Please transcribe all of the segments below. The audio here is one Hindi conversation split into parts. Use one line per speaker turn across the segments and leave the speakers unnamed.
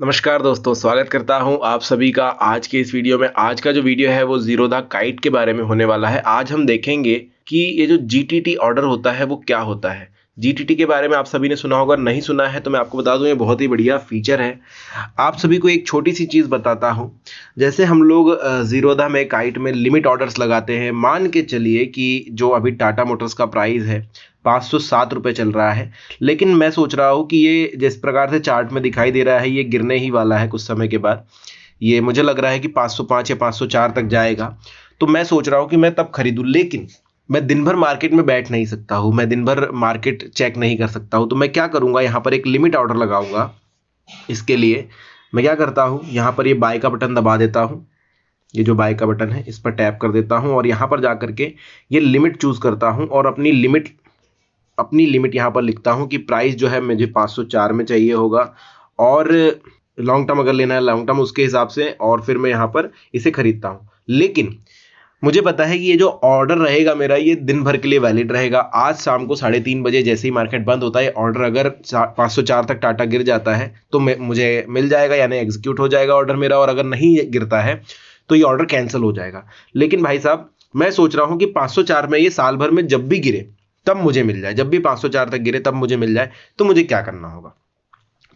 नमस्कार दोस्तों, स्वागत करता हूं आप सभी का आज के इस वीडियो में। आज का जो वीडियो है वो ज़ीरोधा काइट के बारे में होने वाला है। आज हम देखेंगे कि ये जो जीटीटी ऑर्डर होता है वो क्या होता है। जीटीटी के बारे में आप सभी ने सुना होगा, नहीं सुना है तो मैं आपको बता दूं, ये बहुत ही बढ़िया फीचर है। आप सभी को एक छोटी सी चीज़ बताता हूं। जैसे हम लोग ज़ीरोधा में काइट में लिमिट ऑर्डर्स लगाते हैं। मान के चलिए कि जो अभी टाटा मोटर्स का प्राइस है 507 रुपये चल रहा है, लेकिन मैं सोच रहा हूँ कि ये जिस प्रकार से चार्ट में दिखाई दे रहा है ये गिरने ही वाला है कुछ समय के बाद। ये मुझे लग रहा है कि 505 या 504 तक जाएगा। तो मैं सोच रहा हूँ कि मैं तब खरीदूँ, लेकिन मैं दिन भर मार्केट में बैठ नहीं सकता हूँ, मैं दिन भर मार्केट चेक नहीं कर सकता हूँ। तो मैं क्या करूँगा, यहाँ पर एक लिमिट ऑर्डर लगाऊंगा। इसके लिए मैं क्या करता हूँ, यहाँ पर ये बाय का बटन दबा देता हूँ। ये जो बाय का बटन है इस पर टैप कर देता हूँ और यहाँ पर जा करके ये लिमिट चूज करता हूँ और अपनी लिमिट यहाँ पर लिखता हूँ कि प्राइस जो है मुझे 504 में चाहिए होगा, और लॉन्ग टर्म अगर लेना है लॉन्ग टर्म उसके हिसाब से, और फिर मैं यहाँ पर इसे खरीदता हूँ। लेकिन मुझे पता है कि ये जो ऑर्डर रहेगा मेरा ये दिन भर के लिए वैलिड रहेगा। आज शाम को 3:30 बजे जैसे ही मार्केट बंद होता है, ऑर्डर अगर 504 तक टाटा गिर जाता है तो मुझे मिल जाएगा, यानी एग्जीक्यूट हो जाएगा ऑर्डर मेरा। और अगर नहीं गिरता है तो ये ऑर्डर कैंसिल हो जाएगा। लेकिन भाई साहब, मैं सोच रहा हूँ कि 504 में ये साल भर में जब भी गिरे तब मुझे मिल जाए, जब भी 504 तक गिरे तब मुझे मिल जाए। तो मुझे क्या करना होगा,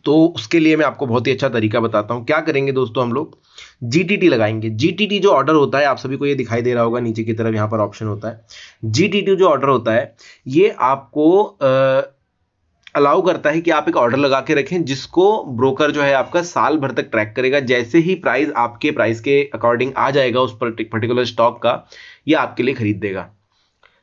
तो उसके लिए मैं आपको बहुत ही अच्छा तरीका बताता हूं। क्या करेंगे दोस्तों, हम लोग जीटीटी लगाएंगे। जीटीटी जो ऑर्डर होता है, आप सभी को ये दिखाई दे रहा होगा नीचे की तरफ, यहाँ पर ऑप्शन होता है। जीटीटी जो ऑर्डर होता है ये आपको अलाउ करता है कि आप एक ऑर्डर लगा के रखें, जिसको ब्रोकर जो है आपका साल भर तक ट्रैक करेगा। जैसे ही प्राइस आपके प्राइस के अकॉर्डिंग आ जाएगा उस पर्टिकुलर स्टॉक का, ये आपके लिए खरीद देगा।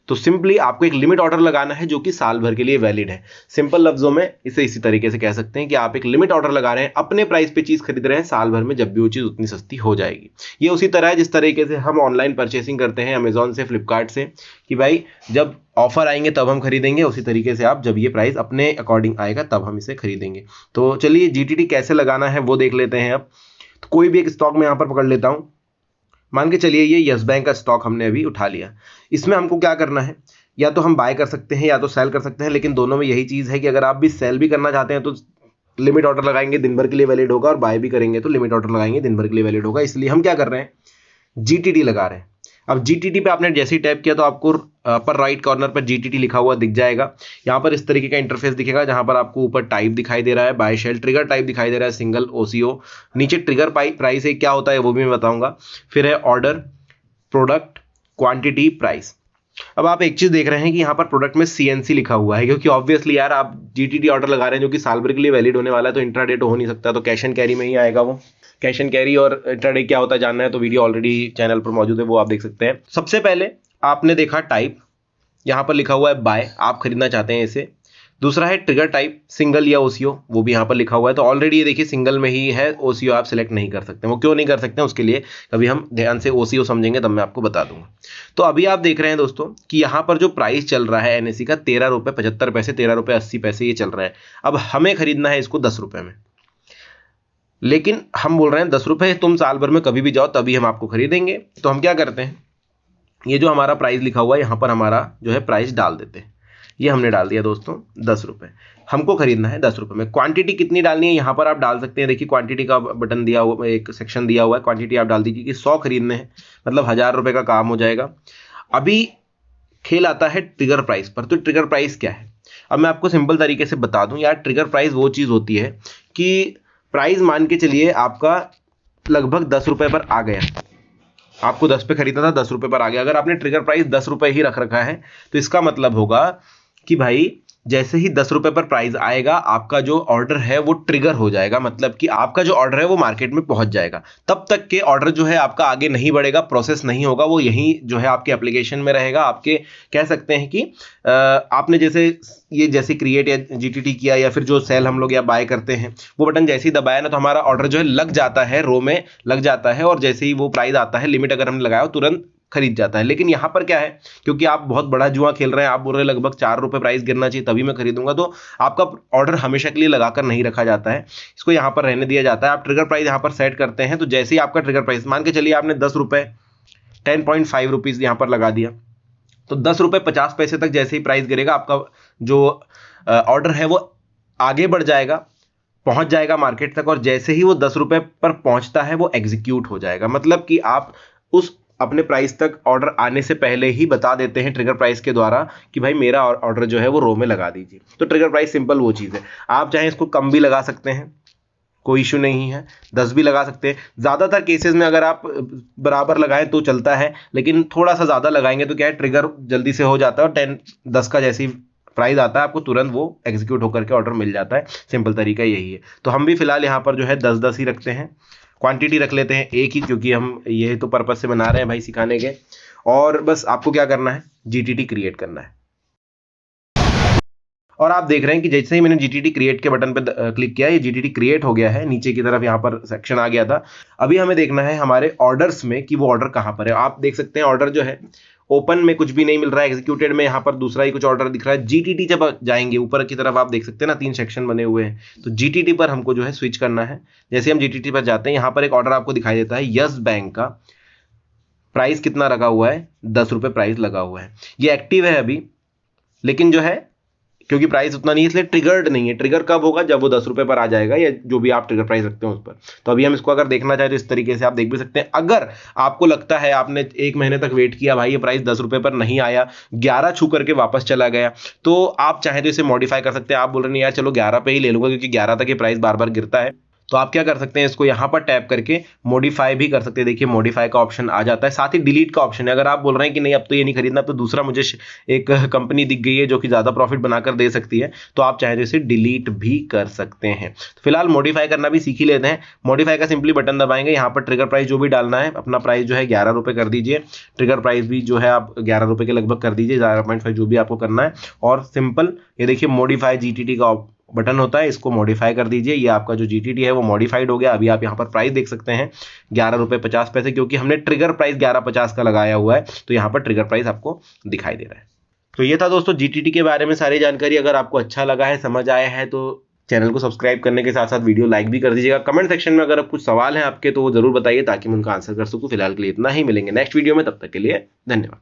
तो सिंपली आपको एक लिमिट ऑर्डर लगाना है जो कि साल भर के लिए वैलिड है। सिंपल लफ्जों में इसे इसी तरीके से कह सकते हैं कि आप एक लिमिट ऑर्डर लगा रहे हैं, अपने प्राइस पे चीज खरीद रहे हैं, साल भर में जब भी वो चीज उतनी सस्ती हो जाएगी। ये उसी तरह है जिस तरीके से हम ऑनलाइन परचेसिंग करते हैं अमेजोन से, फ्लिपकार्ट से, कि भाई जब ऑफर आएंगे तब हम खरीदेंगे। उसी तरीके से आप जब ये प्राइस अपने अकॉर्डिंग आएगा तब हम इसे खरीदेंगे। तो चलिए जीटीटी कैसे लगाना है वो देख लेते हैं। अब तो कोई भी एक स्टॉक में यहाँ पर पकड़ लेता हूं। मान के चलिए ये यस बैंक का स्टॉक हमने अभी उठा लिया। इसमें हमको क्या करना है, या तो हम बाय कर सकते हैं या तो सेल कर सकते हैं, लेकिन दोनों में यही चीज़ है कि अगर आप भी सेल भी करना चाहते हैं तो लिमिट ऑर्डर लगाएंगे दिन भर के लिए वैलिड होगा, और बाय भी करेंगे तो लिमिट ऑर्डर लगाएंगे दिन भर के लिए वैलिड होगा। इसलिए हम क्या कर रहे हैं, जीटीटी लगा रहे हैं। अब जीटीटी पे आपने जैसे ही टैप किया तो आपको अपर राइट कॉर्नर पर जीटीटी लिखा हुआ दिख जाएगा। यहाँ पर इस तरीके का इंटरफेस दिखेगा, जहां पर आपको ऊपर टाइप दिखाई दे रहा है बाय शेल, ट्रिगर टाइप दिखाई दे रहा है सिंगल ओसीओ, नीचे ट्रिगर प्राइस है क्या होता है वो भी मैं बताऊंगा, फिर है ऑर्डर, प्रोडक्ट, क्वांटिटी, प्राइस। अब आप एक चीज देख रहे हैं कि यहाँ पर प्रोडक्ट में सीएनसी लिखा हुआ है, क्योंकि ऑब्वियसली यार आप जीटीटी ऑर्डर लगा रहे हैं जो कि साल भर के लिए वैलिड होने वाला है, तो इंट्राडे तो हो नहीं सकता, तो कैश एंड कैरी में ही आएगा वो। कैश एंड कैरी और इंट्राडे क्या होता है जानना है तो वीडियो ऑलरेडी चैनल पर मौजूद है, वो आप देख सकते हैं। सबसे पहले आपने देखा टाइप, यहाँ पर लिखा हुआ है बाय, आप खरीदना चाहते हैं इसे। दूसरा है ट्रिगर टाइप, सिंगल या ओसीओ, वो भी यहाँ पर लिखा हुआ है। तो ऑलरेडी ये देखिए सिंगल में ही है, ओसीओ आप सिलेक्ट नहीं कर सकते। वो क्यों नहीं कर सकते उसके लिए कभी हम ध्यान से ओसीओ समझेंगे तब मैं आपको बता दूंगा। तो अभी आप देख रहे हैं दोस्तों कि यहाँ पर जो प्राइस चल रहा है एनएससी का 13 रुपये 75 पैसे, 13 रुपये 80 पैसे ये चल रहा है। अब हमें खरीदना है इसको 10 रुपये में, लेकिन हम बोल रहे हैं 10 रुपये तुम साल भर में कभी भी जाओ तभी हम आपको खरीदेंगे। तो हम क्या करते हैं, ये जो हमारा प्राइस लिखा हुआ है यहाँ पर हमारा जो है प्राइस डाल देते हैं। ये हमने डाल दिया दोस्तों 10 रुपये। हमको खरीदना है 10 रुपये में। क्वांटिटी कितनी डालनी है यहाँ पर आप डाल सकते हैं। देखिए क्वांटिटी का बटन दिया हुआ, एक सेक्शन दिया हुआ है, क्वांटिटी आप डाल दीजिए कि 100 खरीदने हैं, मतलब 1000 रुपये का काम हो जाएगा। अभी खेल आता है ट्रिगर प्राइस पर। तो ट्रिगर प्राइस क्या है, अब मैं आपको सिंपल तरीके से बता दूं यार। ट्रिगर प्राइस वो चीज़ होती है कि प्राइस मान के चलिए आपका लगभग 10 रुपये पर आ गया, आपको 10 पे खरीदना था, 10 रुपये पर आ गया। अगर आपने ट्रिगर प्राइस 10 रुपये ही रख रखा है तो इसका मतलब होगा कि भाई जैसे ही 10 रुपये पर प्राइस आएगा आपका जो ऑर्डर है वो ट्रिगर हो जाएगा, मतलब कि आपका जो ऑर्डर है वो मार्केट में पहुंच जाएगा। तब तक के ऑर्डर जो है आपका आगे नहीं बढ़ेगा, प्रोसेस नहीं होगा, वो यहीं जो है आपके एप्लीकेशन में रहेगा। आपके कह सकते हैं कि आपने जैसे क्रिएट या जीटीटी किया या फिर जो सेल हम लोग या बाय करते हैं, वो बटन जैसे ही दबाया ना तो हमारा ऑर्डर जो है लग जाता है, रो में लग जाता है, और जैसे ही वो प्राइस आता है लिमिट अगर हमने लगाया तुरंत खरीद जाता है। लेकिन यहां पर क्या है, क्योंकि आप बहुत बड़ा जुआ खेल रहे हैं, आप बोल रहे हैं लगभग 4 रुपये प्राइस गिरना चाहिए तभी मैं खरीदूंगा, तो आपका ऑर्डर हमेशा के लिए लगाकर नहीं रखा जाता है, इसको यहां पर रहने दिया जाता है। आप ट्रिगर प्राइस यहां पर सेट करते हैं, तो जैसे ही आपका ट्रिगर प्राइस मान के चलिए आपने 10 रुपये 10.5 रुपीज यहां पर लगा दिया, तो 10 रुपये 50 पैसे तक जैसे ही प्राइस गिरेगा आपका जो ऑर्डर है वो आगे बढ़ जाएगा, पहुंच जाएगा मार्केट तक, और जैसे ही वो 10 रुपए पर पहुंचता है वो एग्जीक्यूट हो जाएगा। मतलब कि आप उस अपने प्राइस तक ऑर्डर आने से पहले ही बता देते हैं ट्रिगर प्राइस के द्वारा कि भाई मेरा ऑर्डर जो है वो रो में लगा दीजिए। तो ट्रिगर प्राइस सिंपल वो चीज़ है। आप चाहें इसको कम भी लगा सकते हैं, कोई इशू नहीं है, 10 भी लगा सकते हैं। ज़्यादातर केसेस में अगर आप बराबर लगाएं तो चलता है, लेकिन थोड़ा सा ज़्यादा लगाएंगे तो क्या है, ट्रिगर जल्दी से हो जाता है और 10 का जैसी प्राइस आता है आपको तुरंत वो एग्जीक्यूट होकर के ऑर्डर मिल जाता है। सिंपल तरीका यही है। तो हम भी फिलहाल यहाँ पर जो है 10-10 ही रखते हैं, क्वांटिटी रख लेते हैं एक ही, क्योंकि हम ये तो पर्पज से बना रहे हैं भाई सिखाने के। और बस आपको क्या करना है, जीटीटी क्रिएट करना है। और आप देख रहे हैं कि जैसे ही मैंने जीटीटी क्रिएट के बटन पे क्लिक किया, ये जीटीटी क्रिएट हो गया है, नीचे की तरफ यहाँ पर सेक्शन आ गया था। अभी हमें देखना है हमारे ऑर्डर्स में कि वो ऑर्डर कहाँ पर है। आप देख सकते हैं ऑर्डर जो है ओपन में कुछ भी नहीं मिल रहा है, एग्जीक्यूटेड में यहाँ पर दूसरा ही कुछ ऑर्डर दिख रहा है। जीटीटी जब जाएंगे ऊपर की तरफ आप देख सकते हैं ना 3 सेक्शन बने हुए हैं, तो जीटीटी पर हमको जो है स्विच करना है। जैसे हम जीटीटी पर जाते हैं, यहाँ पर एक ऑर्डर आपको दिखाई देता है यस बैंक का। प्राइस कितना रखा हुआ है, 10 रुपये प्राइस लगा हुआ है। ये एक्टिव है अभी, लेकिन जो है क्योंकि प्राइस उतना नहीं है इसलिए ट्रिगर्ड नहीं है। ट्रिगर कब होगा, जब वो 10 रुपये पर आ जाएगा, या जो भी आप ट्रिगर प्राइस रखते हो उस पर। तो अभी हम इसको अगर देखना चाहें तो इस तरीके से आप देख भी सकते हैं। अगर आपको लगता है आपने 1 महीने तक वेट किया, भाई ये प्राइस 10 रुपये पर नहीं आया, 11 छू करके वापस चला गया, तो आप चाहें तो इसे मॉडिफाई कर सकते हैं। आप बोल रहे हैं यार चलो 11 पे ही ले लूंगा क्योंकि 11 तक ये प्राइस बार बार गिरता है, तो आप क्या कर सकते हैं, इसको यहाँ पर टैप करके मॉडिफाई भी कर सकते हैं। देखिए मॉडिफाई का ऑप्शन आ जाता है, साथ ही डिलीट का ऑप्शन है। अगर आप बोल रहे हैं कि नहीं अब तो ये नहीं खरीदना, अब तो दूसरा मुझे एक कंपनी दिख गई है जो कि ज़्यादा प्रॉफिट बनाकर दे सकती है, तो आप चाहे तो इसे डिलीट भी कर सकते हैं। तो फिलहाल मॉडिफाई करना भी सीख ही लेते हैं। मॉडिफाई का सिंपली बटन दबाएंगे, यहाँ पर ट्रिगर प्राइस जो भी डालना है, अपना प्राइस जो है 11 रुपये कर दीजिए, ट्रिगर प्राइस भी जो है आप 11 रुपये के लगभग कर दीजिए, 11.5 जो भी आपको करना है। और सिंपल ये देखिए मॉडिफाई जीटीटी का बटन होता है, इसको मॉडिफाई कर दीजिए। ये आपका जो जीटीटी है वो मॉडिफाइड हो गया। अभी आप यहाँ पर प्राइस देख सकते हैं 11 रुपये 50 पैसे, क्योंकि हमने ट्रिगर प्राइस 11.50 का लगाया हुआ है, तो यहाँ पर ट्रिगर प्राइस आपको दिखाई दे रहा है। तो ये था दोस्तों जीटीटी के बारे में सारी जानकारी। अगर आपको अच्छा लगा है, समझ आया है, तो चैनल को सब्सक्राइब करने के साथ साथ वीडियो लाइक भी कर दीजिएगा। कमेंट सेक्शन में अगर कुछ सवाल हैं आपके तो वो जरूर बताइए ताकि मैं उनका आंसर कर सकूँ। फिलहाल के लिए इतना ही, मिलेंगे नेक्स्ट वीडियो में, तब तक के लिए धन्यवाद।